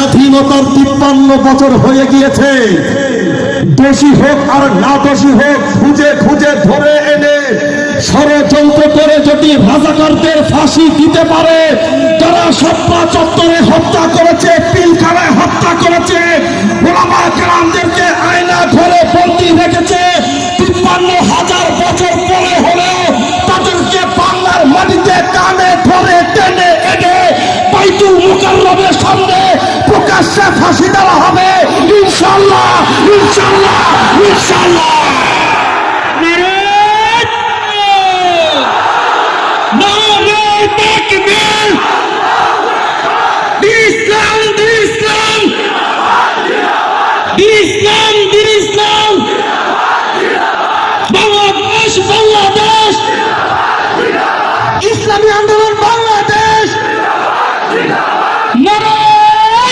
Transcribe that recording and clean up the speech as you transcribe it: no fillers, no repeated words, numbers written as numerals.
স্বাধীনতার 53 বছর হয়ে গিয়েছে। দোষী হোক আর না দোষী হোক খুঁজে খুঁজে ধরে এনে ষড়যন্ত্র করে যদি রাজাকারদের ফাঁসি দিতে পারে, যারা শাপলা চত্বরে হত্যা করেছে, পিলখানায় হত্যা করেছে, ওলামায়ে কেরামদেরকে আয়না ঘরে বন্দী রেখেছে, 53,000 বছর পরে হলেও তাদেরকে বাংলার মাটিতে কানে ধরে টেনে এনে বাইতুল মুকাররমের সামনে প্রকাশ্যে ফাঁসি দেওয়া হবে ইনশাআল্লাহ, ইনশাআল্লাহ, ইনশাআল্লাহ।